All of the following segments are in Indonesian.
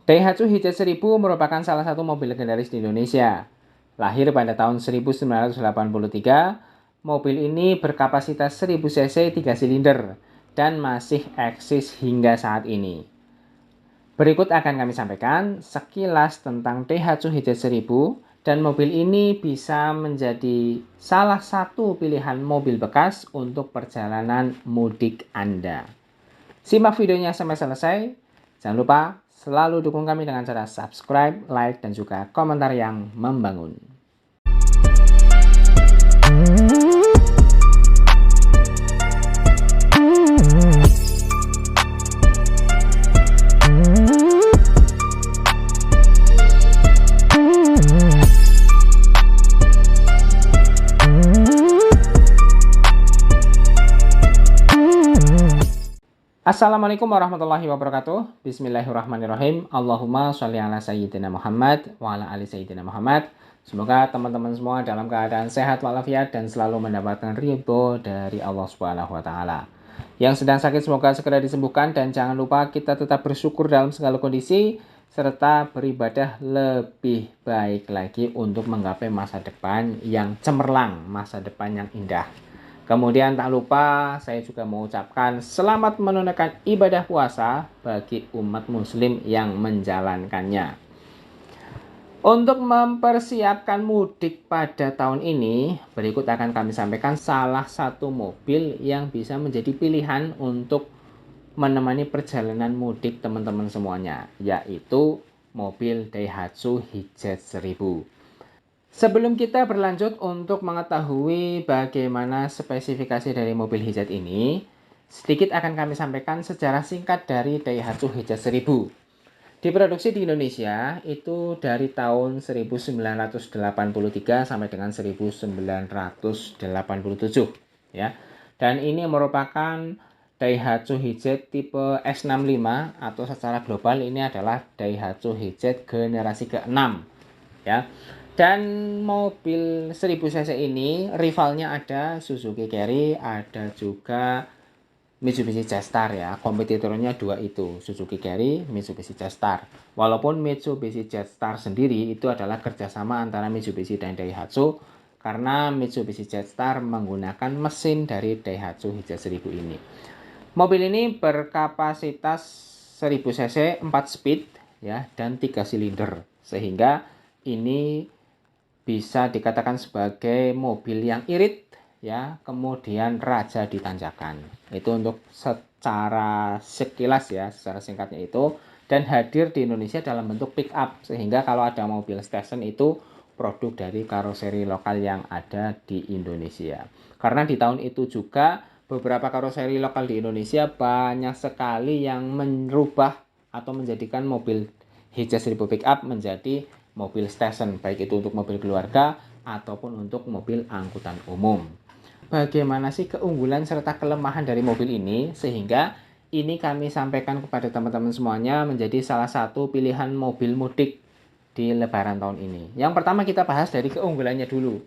Daihatsu Hijaz 1000 merupakan salah satu mobil legendaris di Indonesia. Lahir pada tahun 1983, mobil ini berkapasitas 1000 cc 3 silinder dan masih eksis hingga saat ini. Berikut akan kami sampaikan sekilas tentang Daihatsu Hijaz 1000 dan mobil ini bisa menjadi salah satu pilihan mobil bekas untuk perjalanan mudik Anda. Simak videonya sampai selesai. Jangan lupa selalu dukung kami dengan cara subscribe, like, dan juga komentar yang membangun. Assalamualaikum warahmatullahi wabarakatuh. Bismillahirrahmanirrahim. Allahumma sholli ala sayyidina Muhammad wa ala ali sayyidina Muhammad. Semoga teman-teman semua dalam keadaan sehat walafiat dan selalu mendapatkan ridho dari Allah Subhanahu wa taala. Yang sedang sakit semoga segera disembuhkan dan jangan lupa kita tetap bersyukur dalam segala kondisi serta beribadah lebih baik lagi untuk menggapai masa depan yang cemerlang, masa depan yang indah. Kemudian tak lupa saya juga mengucapkan selamat menunaikan ibadah puasa bagi umat muslim yang menjalankannya. Untuk mempersiapkan mudik pada tahun ini, berikut akan kami sampaikan salah satu mobil yang bisa menjadi pilihan untuk menemani perjalanan mudik teman-teman semuanya, yaitu mobil Daihatsu Hijaz 1000. Sebelum kita berlanjut untuk mengetahui bagaimana spesifikasi dari mobil Hijaz ini, sedikit akan kami sampaikan sejarah singkat dari Daihatsu Hijaz 1000. Diproduksi di Indonesia itu dari tahun 1983 sampai dengan 1987 ya. Dan ini merupakan Daihatsu Hijaz tipe S65 atau secara global ini adalah Daihatsu Hijaz generasi ke-6 ya. Dan mobil 1000 cc ini rivalnya ada Suzuki Carry, ada juga Mitsubishi Jetstar ya. Kompetitornya dua itu, Suzuki Carry, Mitsubishi Jetstar. Walaupun Mitsubishi Jetstar sendiri itu adalah kerjasama antara Mitsubishi dan Daihatsu, karena Mitsubishi Jetstar menggunakan mesin dari Daihatsu Hijaz 1000 ini. Mobil ini berkapasitas 1000 cc 4 speed ya dan 3 silinder, sehingga ini bisa dikatakan sebagai mobil yang irit ya, kemudian raja di tanjakan. Itu untuk secara sekilas ya, secara singkatnya itu, dan hadir di Indonesia dalam bentuk pick up, sehingga kalau ada mobil station itu produk dari karoseri lokal yang ada di Indonesia. Karena di tahun itu juga beberapa karoseri lokal di Indonesia banyak sekali yang merubah atau menjadikan mobil Hijaz 1000 pick up menjadi mobil station, baik itu untuk mobil keluarga ataupun untuk mobil angkutan umum. Bagaimana sih keunggulan serta kelemahan dari mobil ini, sehingga ini kami sampaikan kepada teman-teman semuanya menjadi salah satu pilihan mobil mudik di lebaran tahun ini. Yang pertama kita bahas dari keunggulannya dulu.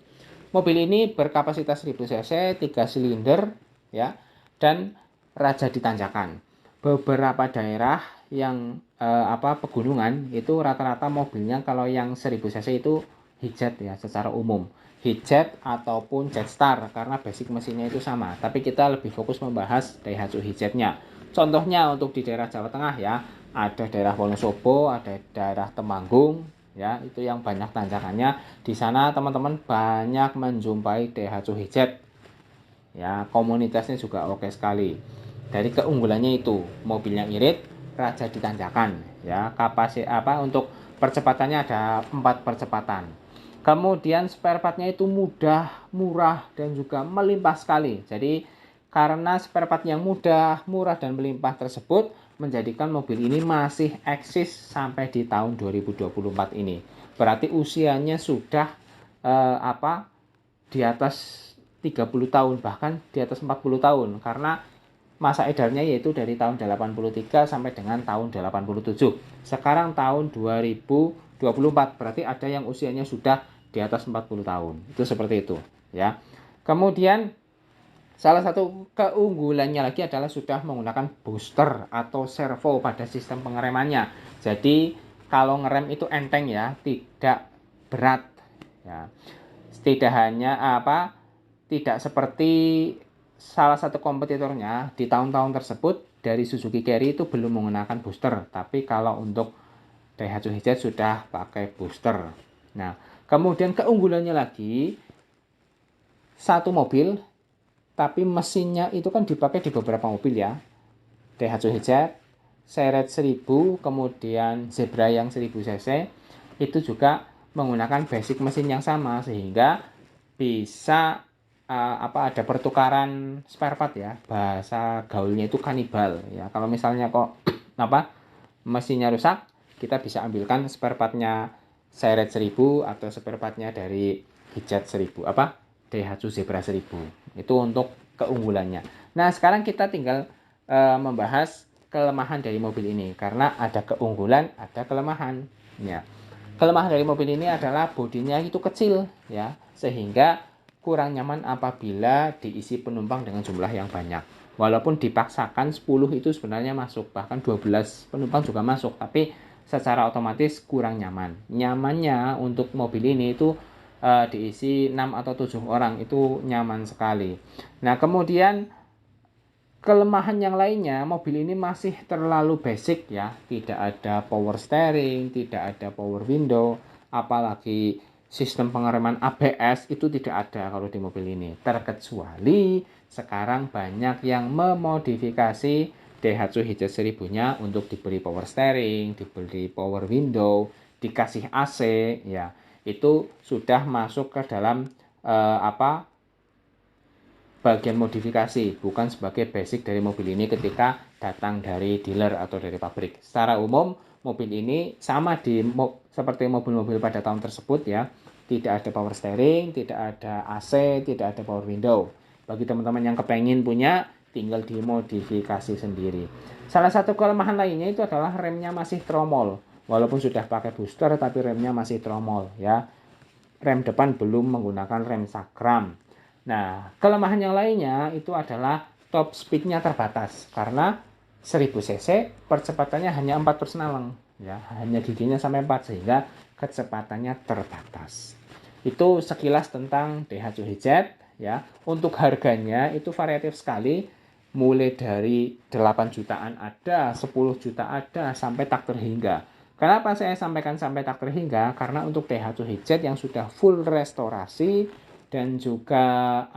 Mobil ini berkapasitas 1000 cc, 3 silinder ya, dan raja di tanjakan. Beberapa daerah yang pegunungan itu rata-rata mobilnya kalau yang 1000 cc itu Hijaz ya, secara umum Hijaz ataupun Jetstar karena basic mesinnya itu sama. Tapi kita lebih fokus membahas Daihatsu Hijaznya. Contohnya untuk di daerah Jawa Tengah ya, ada daerah Wonosobo, ada daerah Temanggung ya, itu yang banyak tanjakannya. Di sana teman-teman banyak menjumpai Daihatsu Hijaz ya, komunitasnya juga oke sekali. Dari keunggulannya itu mobilnya irit, raja di tanjakan ya. Untuk percepatannya ada 4 percepatan. Kemudian spare partnya itu mudah, murah, dan juga melimpah sekali. Jadi karena spare part yang mudah, murah, dan melimpah tersebut menjadikan mobil ini masih eksis sampai di tahun 2024 ini. Berarti usianya sudah di atas 30 tahun, bahkan di atas 40 tahun, karena masa edarnya yaitu dari tahun 83 sampai dengan tahun 87. Sekarang tahun 2024, berarti ada yang usianya sudah di atas 40 tahun. Itu seperti itu ya. Kemudian salah satu keunggulannya lagi adalah sudah menggunakan booster atau servo pada sistem pengeremannya. Jadi kalau ngerem itu enteng ya, tidak berat ya. Tidak hanya tidak seperti salah satu kompetitornya di tahun-tahun tersebut dari Suzuki Carry itu belum menggunakan booster, tapi kalau untuk Daihatsu Hijab sudah pakai booster. Nah, kemudian keunggulannya lagi, satu mobil tapi mesinnya itu kan dipakai di beberapa mobil ya. Daihatsu Hijab, Seret 1000, kemudian Zebra yang 1000 cc itu juga menggunakan basic mesin yang sama, sehingga bisa ada pertukaran spare part ya. Bahasa gaulnya itu kanibal ya. Kalau misalnya kok mesinnya rusak, kita bisa ambilkan spare partnya Seret 1000 atau spare partnya dari Hijab 1000 Daihatsu Zebra 1000. Itu untuk keunggulannya. Nah, sekarang kita tinggal membahas kelemahan dari mobil ini, karena ada keunggulan, ada kelemahan ya. Kelemahan dari mobil ini adalah bodinya itu kecil ya, sehingga kurang nyaman apabila diisi penumpang dengan jumlah yang banyak. Walaupun dipaksakan 10 itu sebenarnya masuk, bahkan 12 penumpang juga masuk, tapi secara otomatis kurang nyaman. Nyamannya untuk mobil ini itu diisi 6 atau 7 orang itu nyaman sekali. Nah, kemudian kelemahan yang lainnya, mobil ini masih terlalu basic ya, tidak ada power steering, tidak ada power window, apalagi sistem pengereman ABS itu tidak ada kalau di mobil ini. Terkecuali sekarang banyak yang memodifikasi Daihatsu Hijab 1000-nya untuk diberi power steering, diberi power window, dikasih AC ya. Itu sudah masuk ke dalam bagian modifikasi, bukan sebagai basic dari mobil ini ketika datang dari dealer atau dari pabrik. Secara umum, mobil ini sama seperti mobil-mobil pada tahun tersebut ya. Tidak ada power steering, tidak ada AC, tidak ada power window. Bagi teman-teman yang kepengen punya, tinggal dimodifikasi sendiri. Salah satu kelemahan lainnya itu adalah remnya masih tromol. Walaupun sudah pakai booster, tapi remnya masih tromol ya. Rem depan belum menggunakan rem sakram. Nah, kelemahan yang lainnya itu adalah top speed-nya terbatas, karena 1000 cc percepatannya hanya 4/6 ya, hanya giginya sampai 4, sehingga kecepatannya terbatas. Itu sekilas tentang Daihatsu Hijab ya. Untuk harganya itu variatif sekali, mulai dari 8 jutaan ada, 10 juta ada, sampai tak terhingga. Kenapa saya sampaikan sampai tak terhingga? Karena untuk Daihatsu Hijab yang sudah full restorasi dan juga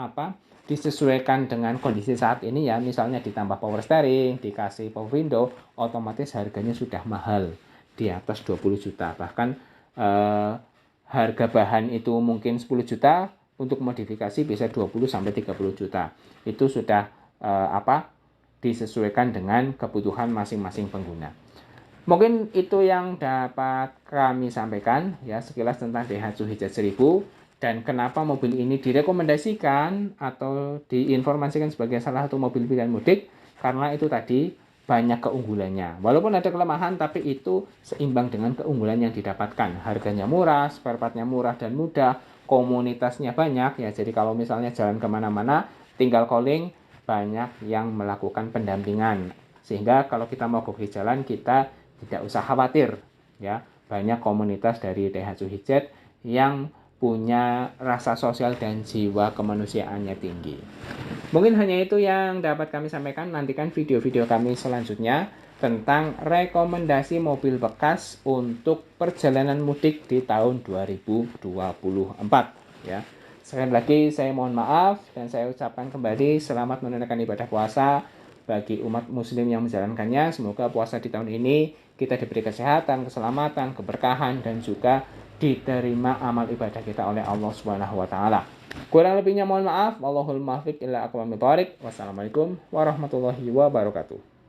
disesuaikan dengan kondisi saat ini ya, misalnya ditambah power steering, dikasih power window, otomatis harganya sudah mahal, di atas 20 juta. Bahkan harga bahan itu mungkin 10 juta, untuk modifikasi bisa 20 sampai 30 juta. Itu sudah disesuaikan dengan kebutuhan masing-masing pengguna. Mungkin itu yang dapat kami sampaikan ya, sekilas tentang Daihatsu Hijab 1000 dan kenapa mobil ini direkomendasikan atau diinformasikan sebagai salah satu mobil pilihan mudik, karena itu tadi banyak keunggulannya. Walaupun ada kelemahan, tapi itu seimbang dengan keunggulan yang didapatkan. Harganya murah, spare partnya murah dan mudah, komunitasnya banyak ya. Jadi kalau misalnya jalan kemana-mana, tinggal calling, banyak yang melakukan pendampingan. Sehingga kalau kita mau ke jalan, kita tidak usah khawatir ya. Banyak komunitas dari Daihatsu Hijab yang punya rasa sosial dan jiwa kemanusiaannya tinggi. Mungkin hanya itu yang dapat kami sampaikan. Nantikan video-video kami selanjutnya tentang rekomendasi mobil bekas untuk perjalanan mudik di tahun 2024 ya. Sekali lagi saya mohon maaf dan saya ucapkan kembali selamat menunaikan ibadah puasa bagi umat muslim yang menjalankannya. Semoga puasa di tahun ini kita diberi kesehatan, keselamatan, keberkahan, dan juga diterima amal ibadah kita oleh Allah Subhanahu wa taala. Kurang lebihnya mohon maaf. Wallahul muwaffiq ila aqwamit thoriq. Wassalamualaikum warahmatullahi wabarakatuh.